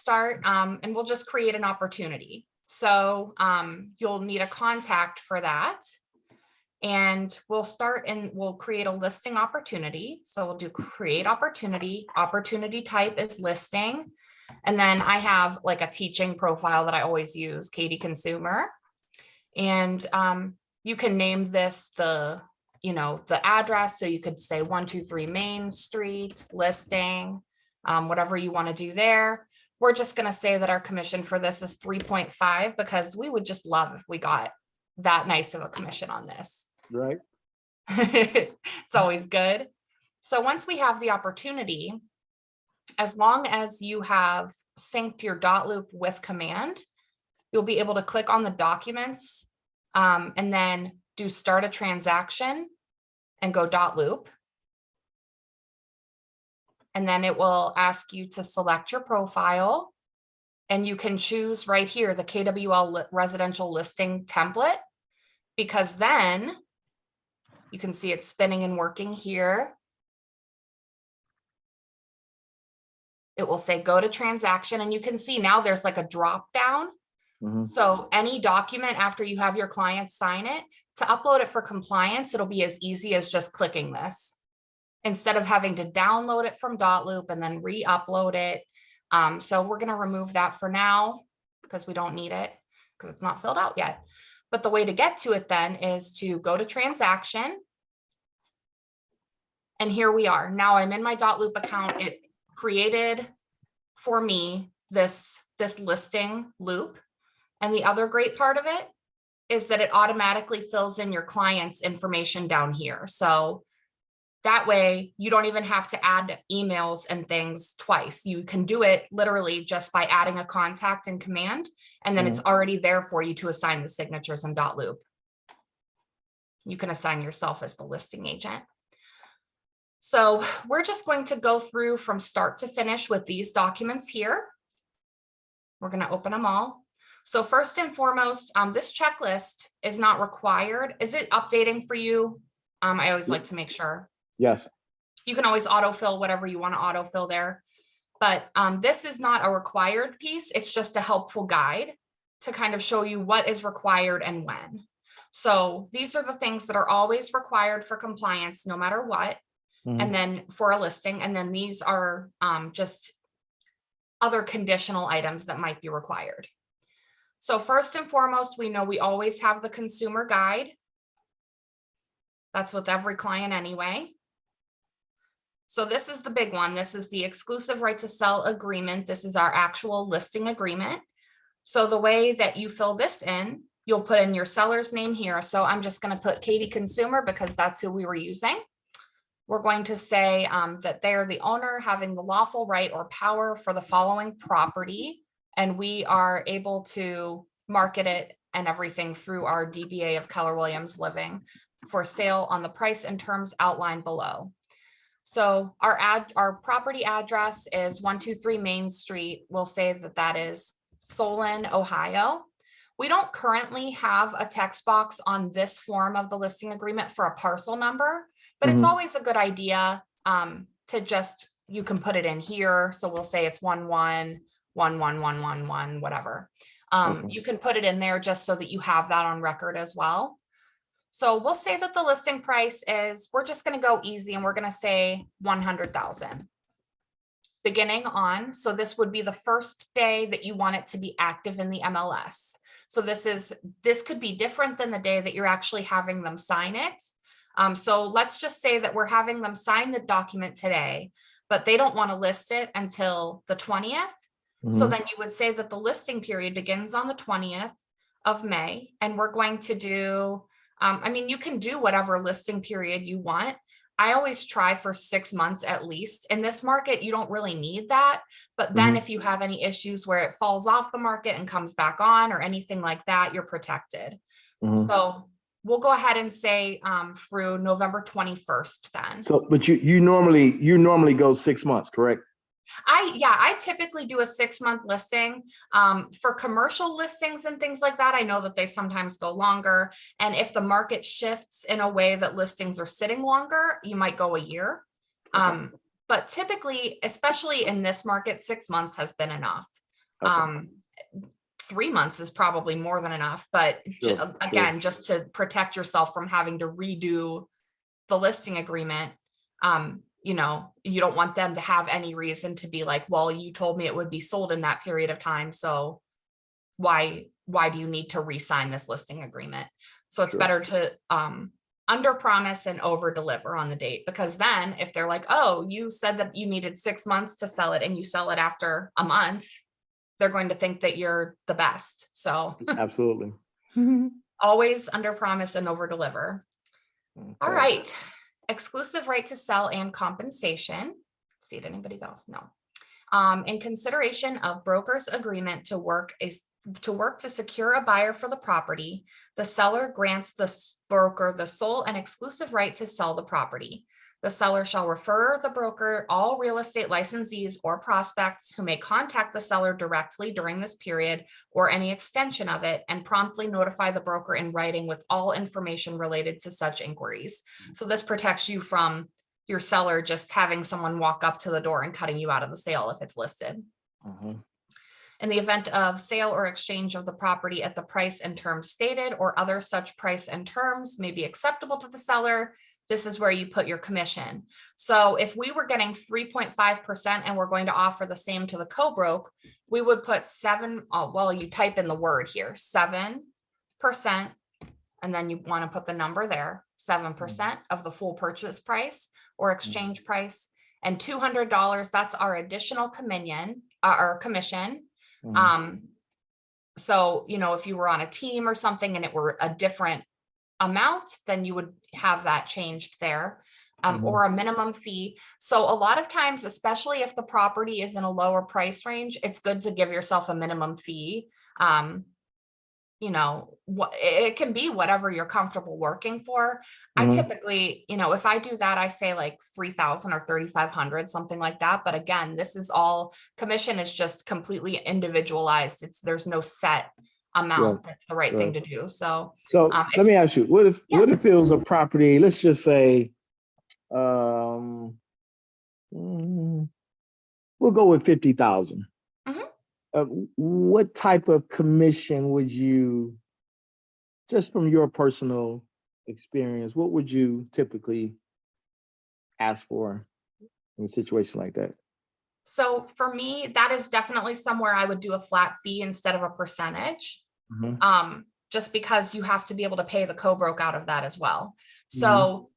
start and we'll just create an opportunity. So you'll need a contact for that. And we'll start and we'll create a listing opportunity. So we'll do create opportunity. Opportunity type is listing. And then I have like a teaching profile that I always use, Kady Consumer. And you can name this the address. So you could say 123 Main Street listing, whatever you want to do there. We're just going to say that our commission for this is 3.5 because we would just love if we got that nice of a commission on this. Right. It's always good. So once we have the opportunity, as long as you have synced your loop with command, you'll be able to click on the documents and then do start a transaction and go loop. And then it will ask you to select your profile and you can choose right here, the KWL residential listing template, because then you can see it spinning and working here. It will say go to transaction and you can see now there's like a drop down. So any document after you have your client sign it, to upload it for compliance, it'll be as easy as just clicking this instead of having to download it from loop and then re-upload it. So we're going to remove that for now because we don't need it because it's not filled out yet. But the way to get to it then is to go to transaction. And here we are. Now I'm in my loop account. It created for me this listing loop. And the other great part of it is that it automatically fills in your client's information down here. So that way you don't even have to add emails and things twice. You can do it literally just by adding a contact in command, and then it's already there for you to assign the signatures in loop. You can assign yourself as the listing agent. So we're just going to go through from start to finish with these documents here. We're going to open them all. So first and foremost, this checklist is not required. Is it updating for you? I always like to make sure. Yes. You can always autofill whatever you want to autofill there. But this is not a required piece. It's just a helpful guide to kind of show you what is required and when. So these are the things that are always required for compliance, no matter what. And then for a listing, and then these are just other conditional items that might be required. So first and foremost, we know we always have the consumer guide. That's with every client anyway. So this is the big one. This is the exclusive right to sell agreement. This is our actual listing agreement. So the way that you fill this in, you'll put in your seller's name here. So I'm just going to put Kady Consumer because that's who we were using. We're going to say that they're the owner having the lawful right or power for the following property. And we are able to market it and everything through our DBA of Keller Williams Living for sale on the price and terms outlined below. So our property address is 123 Main Street. We'll say that that is Solon, Ohio. We don't currently have a text box on this form of the listing agreement for a parcel number, but it's always a good idea to just, you can put it in here. So we'll say it's 111111, whatever. You can put it in there just so that you have that on record as well. So we'll say that the listing price is, we're just going to go easy and we're going to say 100,000 beginning on. So this would be the first day that you want it to be active in the MLS. So this could be different than the day that you're actually having them sign it. So let's just say that we're having them sign the document today, but they don't want to list it until the 20th. So then you would say that the listing period begins on the 20th of May, and we're going to do, I mean, you can do whatever listing period you want. I always try for 6 months at least. In this market, you don't really need that. But then if you have any issues where it falls off the market and comes back on or anything like that, you're protected. So we'll go ahead and say through November 21st then. So, but you normally go 6 months, correct? I typically do a 6-month listing. For commercial listings and things like that, I know that they sometimes go longer. And if the market shifts in a way that listings are sitting longer, you might go a year. But typically, especially in this market, 6 months has been enough. Okay. 3 months is probably more than enough, but Sure. again, just to protect yourself from having to redo the listing agreement, you know, you don't want them to have any reason to be like, well, you told me it would be sold in that period of time, so why do you need to re-sign this listing agreement? So it's Sure. better to under promise and over deliver on the date, because then if they're like, oh, you said that you needed 6 months to sell it and you sell it after a month, they're going to think that you're the best. So Absolutely. always under promise and over deliver. All Okay. right. Exclusive right to sell and compensation. See it anybody else? No. In consideration of broker's agreement to work to secure a buyer for the property, the seller grants the broker the sole and exclusive right to sell the property. The seller shall refer the broker all real estate licensees or prospects who may contact the seller directly during this period or any extension of it, and promptly notify the broker in writing with all information related to such inquiries. So this protects you from your seller just having someone walk up to the door and cutting you out of the sale if it's listed. In the event of sale or exchange of the property at the price and terms stated, or other such price and terms may be acceptable to the seller, this is where you put your commission. So if we were getting 3.5% and we're going to offer the same to the co-broke, we would put well, you type in the word here, 7%, and then you want to put the number there, 7% of the full purchase price or exchange price, and $200, that's our additional commission. So, you know, if you were on a team or something and it were a different amount, then you would have that changed there, or a minimum fee. So a lot of times, especially if the property is in a lower price range, it's good to give yourself a minimum fee. You know, what it can be whatever you're comfortable working for. I typically, you know, if I do that, I say like 3,000 or 3,500, something like that. But again, this is all commission is just completely individualized. There's no set amount that's the right thing to do. So let me ask you, what if it was a property, let's just say, we'll go with 50,000. What type of commission would you, just from your personal experience, what would you typically ask for in a situation like that? So for me, that is definitely somewhere I would do a flat fee instead of a percentage. Just because you have to be able to pay the co-broke out of that as well. So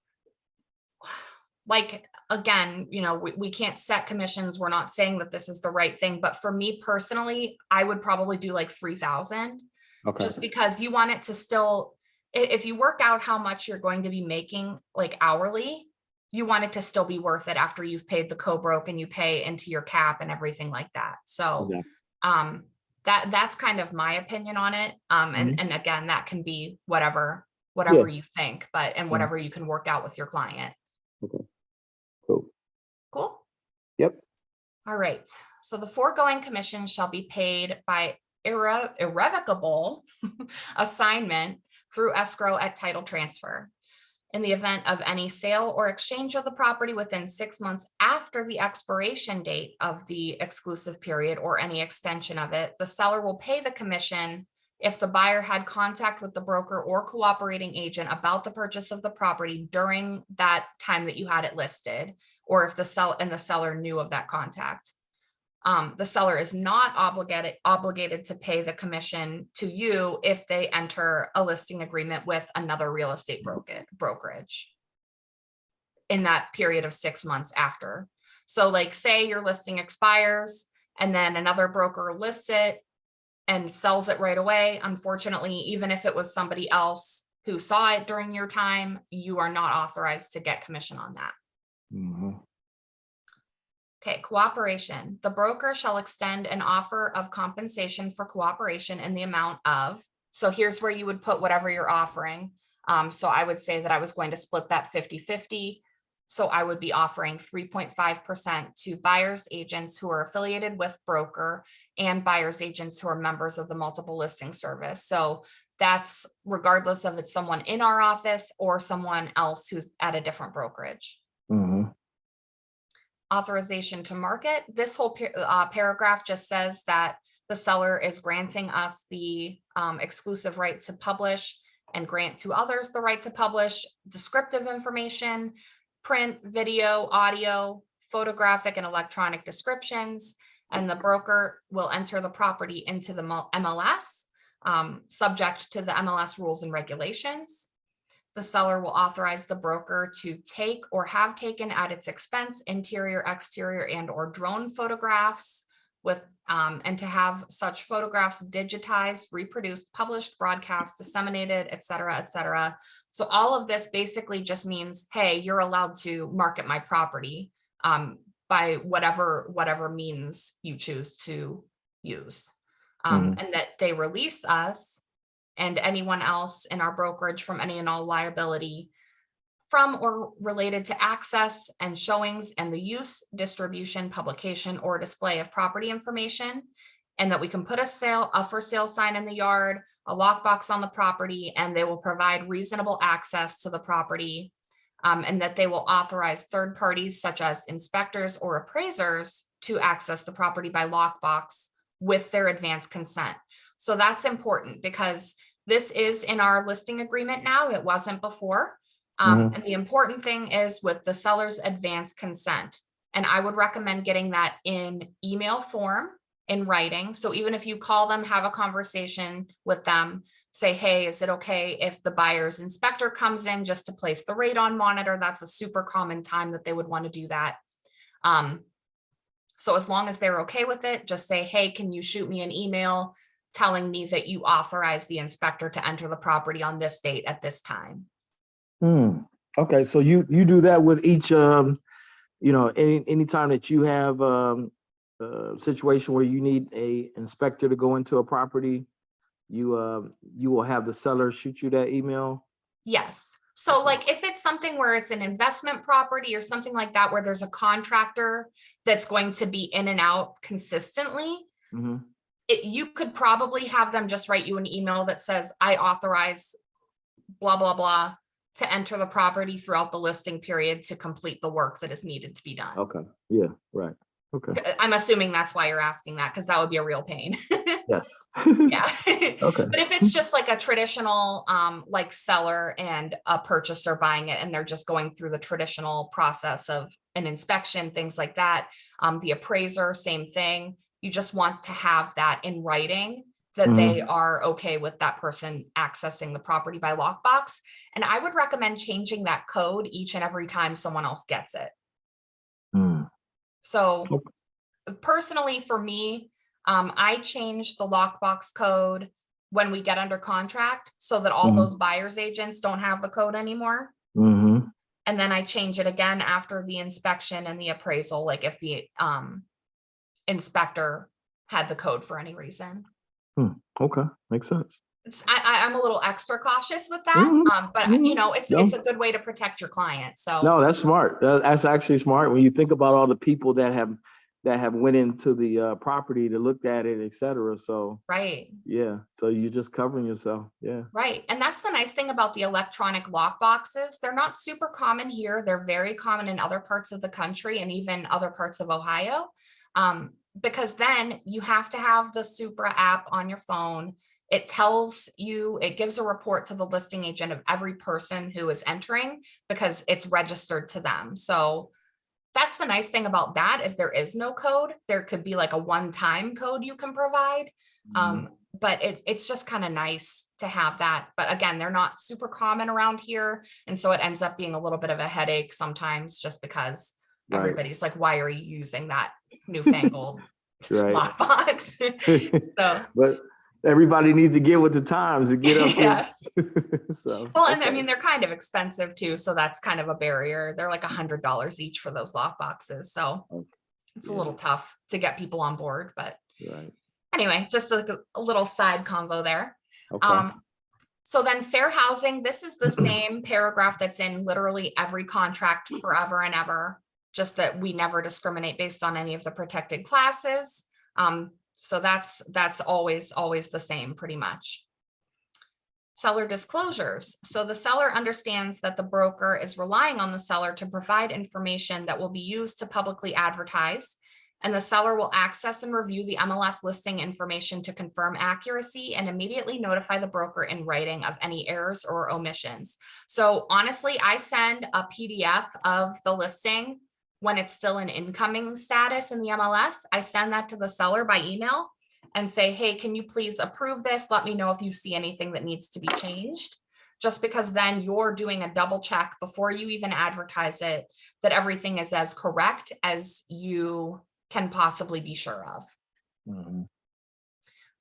like, again, you know, we can't set commissions. We're not saying that this is the right thing, but for me personally, I would probably do like 3,000, just because you want it to still, if you work out how much you're going to be making like hourly, you want it to still be worth it after you've paid the co-broke and you pay into your cap and everything like that. So, that's kind of my opinion on it. And again, that can be whatever you think, but, and whatever you can work out with your client. Cool. Yep. All right. So the foregoing commission shall be paid by irrevocable assignment through escrow at title transfer. In the event of any sale or exchange of the property within 6 months after the expiration date of the exclusive period or any extension of it, the seller will pay the commission if the buyer had contact with the broker or cooperating agent about the purchase of the property during that time that you had it listed, or if the seller knew of that contact. The seller is not obligated to pay the commission to you if they enter a listing agreement with another real estate brokerage in that period of 6 months after. So like, say your listing expires and then another broker lists it and sells it right away. Unfortunately, even if it was somebody else who saw it during your time, you are not authorized to get commission on that. Okay, cooperation. The broker shall extend an offer of compensation for cooperation in the amount of, so here's where you would put whatever you're offering. So I would say that I was going to split that 50-50. So I would be offering 3.5% to buyer's agents who are affiliated with broker and buyer's agents who are members of the multiple listing service. So that's regardless of it's someone in our office or someone else who's at a different brokerage. Authorization to market. This whole paragraph just says that the seller is granting us the exclusive right to publish and grant to others the right to publish descriptive information, print, video, audio, photographic, and electronic descriptions. And the broker will enter the property into the MLS, subject to the MLS rules and regulations. The seller will authorize the broker to take or have taken at its expense interior, exterior, and or drone photographs with and to have such photographs digitized, reproduced, published, broadcast, disseminated, et cetera, et cetera. So all of this basically just means, hey, you're allowed to market my property by whatever means you choose to use. And that they release us and anyone else in our brokerage from any and all liability from or related to access and showings and the use, distribution, publication, or display of property information, and that we can put a for sale sign in the yard, a lockbox on the property, and they will provide reasonable access to the property, and that they will authorize third parties such as inspectors or appraisers to access the property by lockbox with their advance consent. So that's important because this is in our listing agreement now. It wasn't before. And the important thing is with the seller's advance consent. And I would recommend getting that in email form in writing. So even if you call them, have a conversation with them, say, hey, is it okay if the buyer's inspector comes in just to place the radon monitor? That's a super common time that they would want to do that. So as long as they're okay with it, just say, hey, can you shoot me an email telling me that you authorize the inspector to enter the property on this date at this time? Okay, so you do that with each, any time that you have a situation where you need a inspector to go into a property, you will have the seller shoot you that email? Yes. So like if it's something where it's an investment property or something like that, where there's a contractor that's going to be in and out consistently, you could probably have them just write you an email that says, I authorize blah, blah, blah to enter the property throughout the listing period to complete the work that is needed to be done. Okay. Yeah. Right. Okay. I'm assuming that's why you're asking that, because that would be a real pain. Yes. Yeah. Okay. But if it's just like a traditional like seller and a purchaser buying it, and they're just going through the traditional process of an inspection, things like that, the appraiser, same thing. You just want to have that in writing that they are okay with that person accessing the property by lockbox. And I would recommend changing that code each and every time someone else gets it. So personally for me, I change the lockbox code when we get under contract so that all those buyer's agents don't have the code anymore. And then I change it again after the inspection and the appraisal, like if the inspector had the code for any reason. Okay, makes sense. I'm a little extra cautious with that, but it's a good way to protect your client. So no, that's smart. That's actually smart when you think about all the people that have went into the property to look at it, et cetera. So right. Yeah. So you're just covering yourself. Yeah. Right. And that's the nice thing about the electronic lock boxes. They're not super common here. They're very common in other parts of the country and even other parts of Ohio. Because then you have to have the Supra app on your phone. It gives a report to the listing agent of every person who is entering because it's registered to them. So that's the nice thing about that is there is no code. There could be like a one-time code you can provide. But it's just kind of nice to have that. But again, they're not super common around here. And so it ends up being a little bit of a headache sometimes just because everybody's like, why are you using that newfangled lockbox? So, but everybody needs to get with the times to get up. Yes. So, well, and I mean, they're kind of expensive too. So that's kind of a barrier. They're like $100 each for those lockboxes. So it's a little tough to get people on board, but anyway, just a little side convo there. Okay. So then fair housing, this is the same paragraph that's in literally every contract forever and ever, just that we never discriminate based on any of the protected classes. So that's always the same pretty much. Seller disclosures. So the seller understands that the broker is relying on the seller to provide information that will be used to publicly advertise And the seller will access and review the MLS listing information to confirm accuracy and immediately notify the broker in writing of any errors or omissions. So honestly, I send a PDF of the listing when it's still in incoming status in the MLS. I send that to the seller by email and say, hey, can you please approve this? Let me know if you see anything that needs to be changed. Just because then you're doing a double check before you even advertise it, that everything is as correct as you can possibly be sure of. Mm-hmm.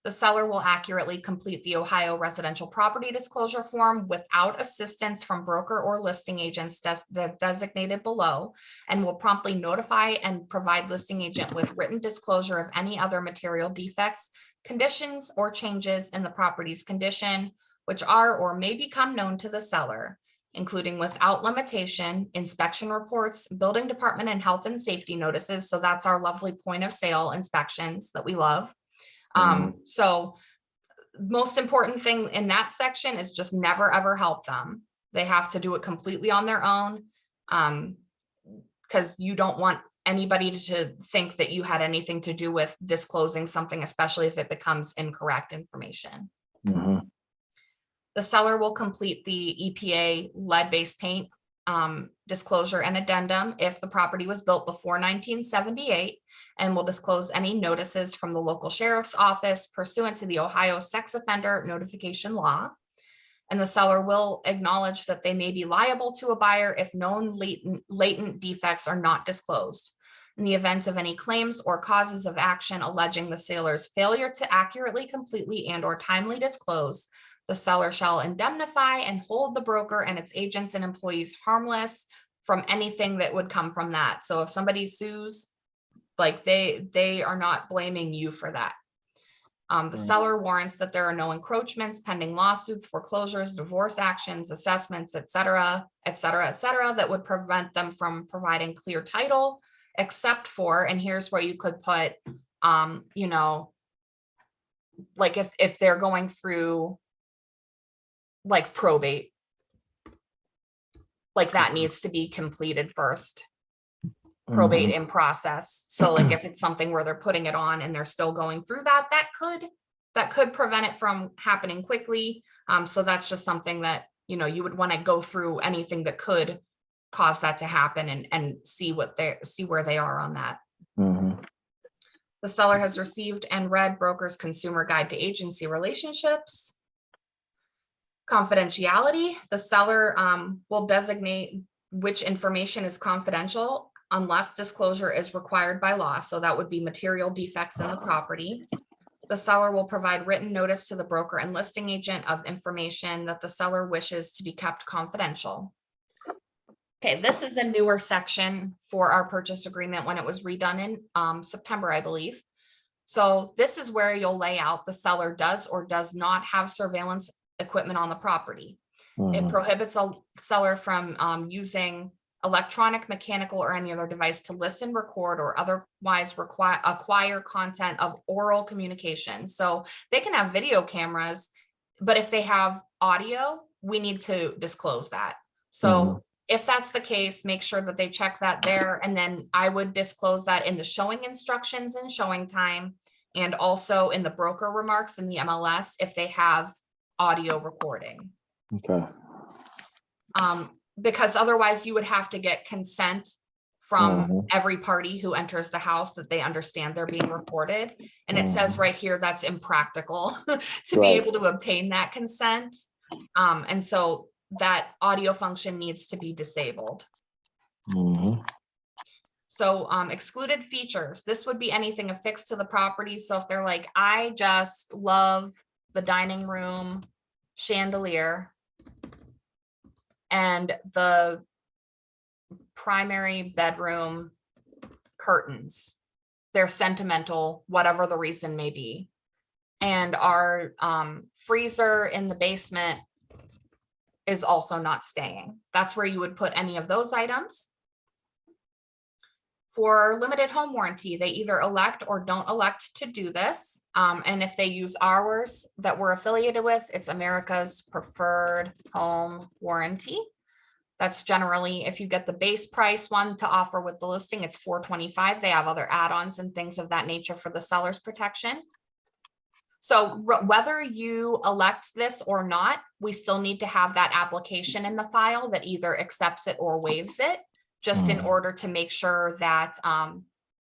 The seller will accurately complete the Ohio residential property disclosure form without assistance from broker or listing agents designated below, and will promptly notify and provide listing agent with written disclosure of any other material defects, conditions, or changes in the property's condition, which are or may become known to the seller, including without limitation, inspection reports, building department and health and safety notices. So that's our lovely point of sale inspections that we love. So most important thing in that section is just never, ever help them. They have to do it completely on their own, because you don't want anybody to think that you had anything to do with disclosing something, especially if it becomes incorrect information. Mm-hmm. The seller will complete the EPA lead-based paint disclosure and addendum if the property was built before 1978, and will disclose any notices from the local sheriff's office pursuant to the Ohio sex offender notification law. And the seller will acknowledge that they may be liable to a buyer if known latent defects are not disclosed. In the event of any claims or causes of action alleging the seller's failure to accurately, completely, and/or timely disclose, the seller shall indemnify and hold the broker and its agents and employees harmless from anything that would come from that. So if somebody sues, like they are not blaming you for that. The seller warrants that there are no encroachments, pending lawsuits, foreclosures, divorce actions, assessments, et cetera, that would prevent them from providing clear title, except for, and here's where you could put, like if they're going through like probate, like that needs to be completed first. Probate in process. So like if it's something where they're putting it on and they're still going through that could prevent it from happening quickly. So that's just something that, you would want to go through anything that could cause that to happen and see where they are on that. Mm-hmm. The seller has received and read broker's consumer guide to agency relationships. Confidentiality, the seller will designate which information is confidential unless disclosure is required by law. So that would be material defects in the property. The seller will provide written notice to the broker and listing agent of information that the seller wishes to be kept confidential. Okay, this is a newer section for our purchase agreement when it was redone in September, I believe. So this is where you'll lay out the seller does or does not have surveillance equipment on the property. It prohibits a seller from using electronic, mechanical, or any other device to listen, record, or otherwise acquire content of oral communication. So they can have video cameras, but if they have audio, we need to disclose that. So if that's the case, make sure that they check that there. And then I would disclose that in the showing instructions and showing time, and also in the broker remarks in the MLS if they have audio recording. Okay. Because otherwise you would have to get consent from every party who enters the house that they understand they're being recorded. And it says right here, that's impractical to be able to obtain that consent. And so that audio function needs to be disabled. So excluded features, this would be anything affixed to the property. So if they're like, I just love the dining room chandelier and the primary bedroom curtains, they're sentimental, whatever the reason may be. And our freezer in the basement is also not staying. That's where you would put any of those items. For limited home warranty, they either elect or don't elect to do this. And if they use ours that we're affiliated with, it's America's Preferred Home Warranty. That's generally, if you get the base price one to offer with the listing, it's $425. They have other add-ons and things of that nature for the seller's protection. So whether you elect this or not, we still need to have that application in the file that either accepts it or waives it, just in order to make sure that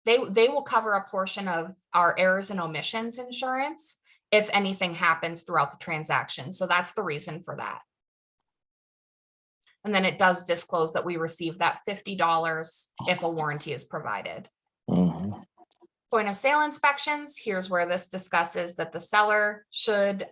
they will cover a portion of our errors and omissions insurance if anything happens throughout the transaction. So that's the reason for that. And then it does disclose that we receive that $50 if a warranty is provided. Point of sale inspections, here's where this discusses that the seller should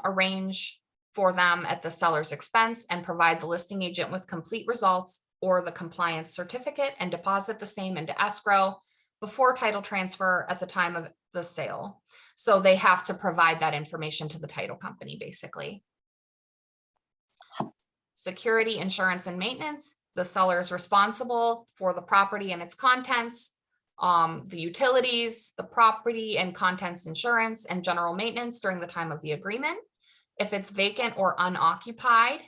arrange for them at the seller's expense and provide the listing agent with complete results or the compliance certificate and deposit the same into escrow before title transfer at the time of the sale. So they have to provide that information to the title company, basically. Security, insurance, and maintenance. The seller is responsible for the property and its contents, the utilities, the property and contents insurance, and general maintenance during the time of the agreement. If it's vacant or unoccupied,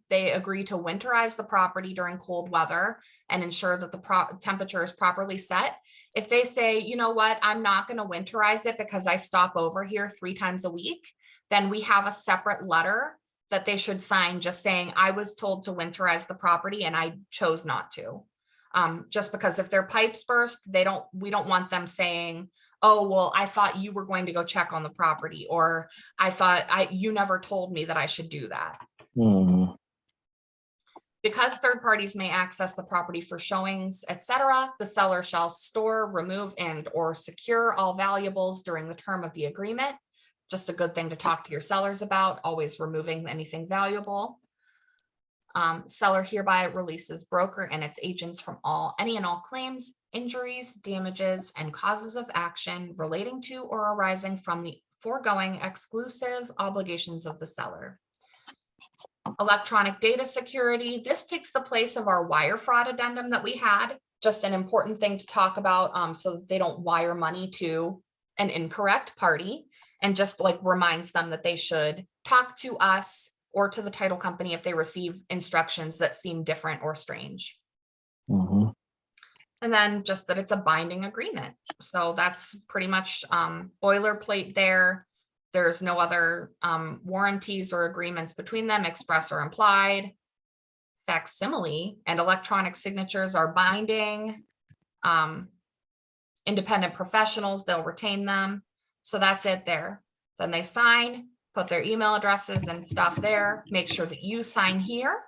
they agree to winterize the property during cold weather and ensure that the temperature is properly set. If they say, you know what, I'm not going to winterize it because I stop over here 3 times a week, then we have a separate letter that they should sign just saying, I was told to winterize the property and I chose not to. Just because if their pipes burst, we don't want them saying, oh, well, I thought you were going to go check on the property, or I thought you never told me that I should do that. Because third parties may access the property for showings, etc., the seller shall store, remove, and or secure all valuables during the term of the agreement. Just a good thing to talk to your sellers about, always removing anything valuable. Seller hereby releases broker and its agents from any and all claims, injuries, damages, and causes of action relating to or arising from the foregoing exclusive obligations of the seller. Electronic data security. This takes the place of our wire fraud addendum that we had. Just an important thing to talk about so that they don't wire money to an incorrect party, and just like reminds them that they should talk to us or to the title company if they receive instructions that seem different or strange. And then just that it's a binding agreement. So that's pretty much boilerplate there. There's no other warranties or agreements between them, express or implied. Facsimile and electronic signatures are binding. Independent professionals, they'll retain them. So that's it there. Then they sign, put their email addresses and stuff there. Make sure that you sign here.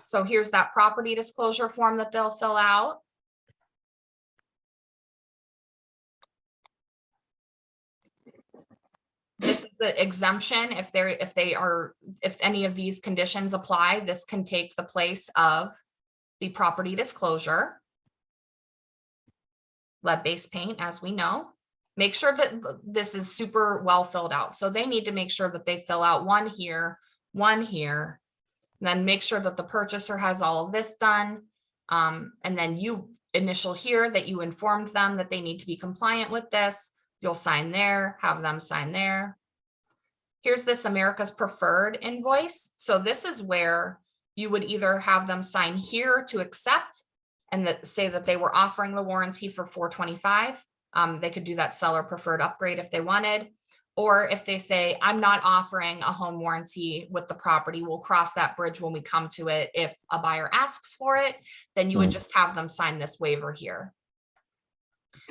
So here's that property disclosure form that they'll fill out. This is the exemption. If any of these conditions apply, this can take the place of the property disclosure. Lead-based paint, as we know. Make sure that this is super well filled out. So they need to make sure that they fill out one here, and then make sure that the purchaser has all of this done. And then you initial here that you informed them that they need to be compliant with this. You'll sign there, have them sign there. Here's this America's Preferred invoice. So this is where you would either have them sign here to accept and say that they were offering the warranty for $425. They could do that seller preferred upgrade if they wanted. Or if they say, I'm not offering a home warranty with the property, we'll cross that bridge when we come to it. If a buyer asks for it, then you would just have them sign this waiver here.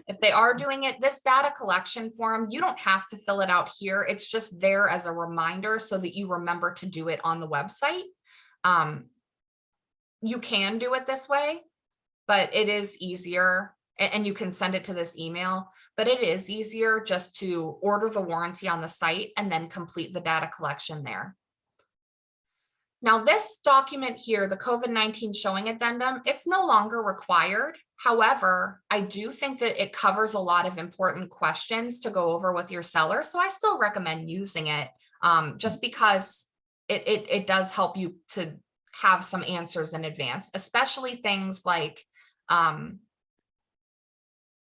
If they are doing it, this data collection form, you don't have to fill it out here. It's just there as a reminder so that you remember to do it on the website. You can do it this way, but it is easier, and you can send it to this email, but it is easier just to order the warranty on the site and then complete the data collection there. Now, this document here, the COVID-19 showing addendum, it's no longer required. However, I do think that it covers a lot of important questions to go over with your seller. So I still recommend using it just because it does help you to have some answers in advance, especially things like,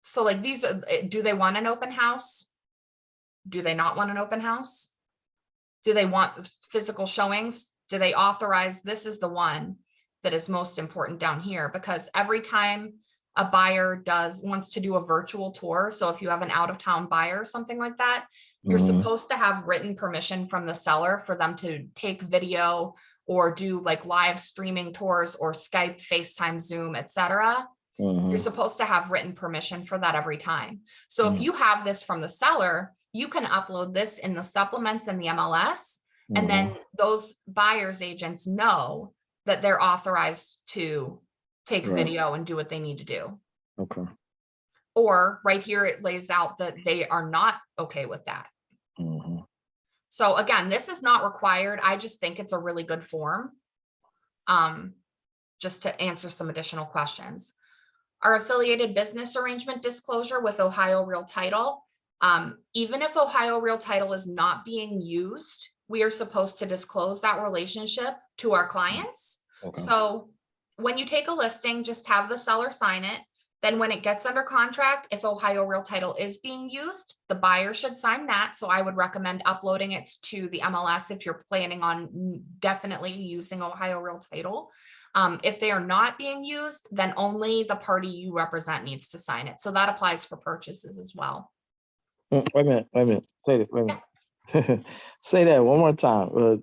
so like these, do they want an open house? Do they not want an open house? Do they want physical showings Do they authorize, this is the one that is most important down here, because every time a buyer wants to do a virtual tour, so if you have an out-of-town buyer or something like that, you're supposed to have written permission from the seller for them to take video or do like live streaming tours or Skype, FaceTime, Zoom, etc. You're supposed to have written permission for that every time. So if you have this from the seller, you can upload this in the supplements and the MLS, and then those buyers agents know that they're authorized to take video and do what they need to do. Okay. Or right here, it lays out that they are not okay with that. So again, this is not required. I just think it's a really good form, just to answer some additional questions. Our affiliated business arrangement disclosure with Ohio Real Title. Even if Ohio Real Title is not being used, we are supposed to disclose that relationship to our clients. Okay. So when you take a listing, just have the seller sign it. Then when it gets under contract, if Ohio Real Title is being used, the buyer should sign that. So I would recommend uploading it to the MLS if you're planning on definitely using Ohio Real Title. If they are not being used, then only the party you represent needs to sign it. So that applies for purchases as well. Wait a minute. Say that. Wait a minute. Say that one more time.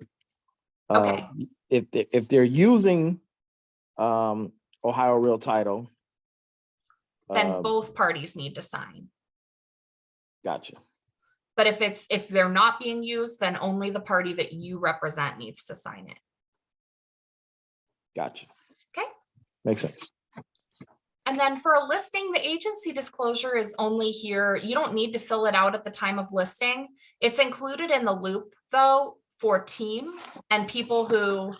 Okay. If they're using Ohio Real Title, then both parties need to sign. Gotcha. But if they're not being used, then only the party that you represent needs to sign it. Gotcha. Okay. Makes sense. And then for a listing, the agency disclosure is only here. You don't need to fill it out at the time of listing. It's included in the loop though for teams and people who,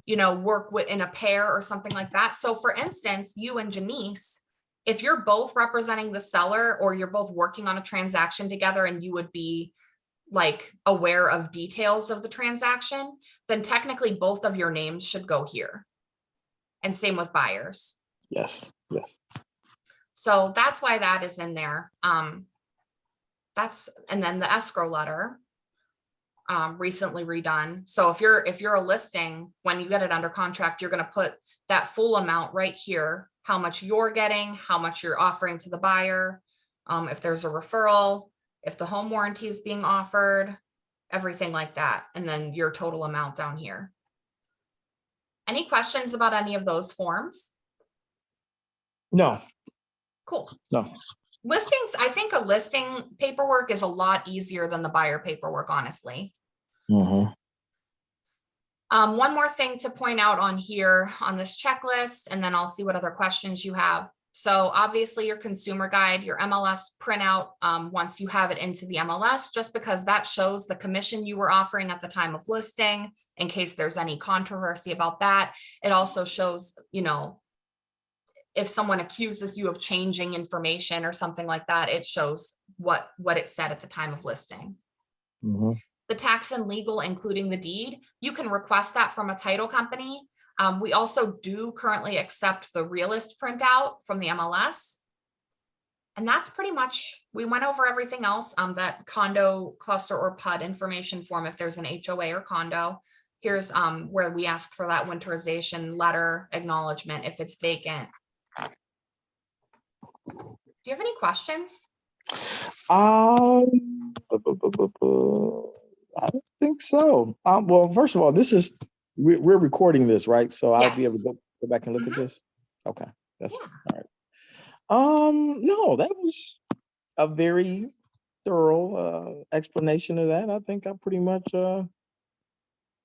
work in a pair or something like that. So for instance, you and Janice, if you're both representing the seller or you're both working on a transaction together and you would be like aware of details of the transaction, then technically both of your names should go here. And same with buyers. Yes. So that's why that is in there. And then the escrow letter, recently redone. So if you're a listing, when you get it under contract, you're going to put that full amount right here, how much you're getting, how much you're offering to the buyer, if there's a referral, if the home warranty is being offered, everything like that. And then your total amount down here. Any questions about any of those forms? No. Cool. No. Listings, I think a listing paperwork is a lot easier than the buyer paperwork, honestly. One more thing to point out on here on this checklist, and then I'll see what other questions you have. So obviously your consumer guide, your MLS printout, once you have it into the MLS, just because that shows the commission you were offering at the time of listing, in case there's any controversy about that. It also shows, if someone accuses you of changing information or something like that, it shows what it said at the time of listing. The tax and legal, including the deed, you can request that from a title company. We also do currently accept the realist printout from the MLS. And that's pretty much, we went over everything else, that condo, cluster, or PUD information form if there's an HOA or condo. Here's where we ask for that winterization letter acknowledgement if it's vacant. Do you have any questions? I don't think so. Well, first of all, we're recording this, right? So I'll be able to go back and look at this. Okay, that's all right. No, that was a very thorough explanation of that. I think I pretty much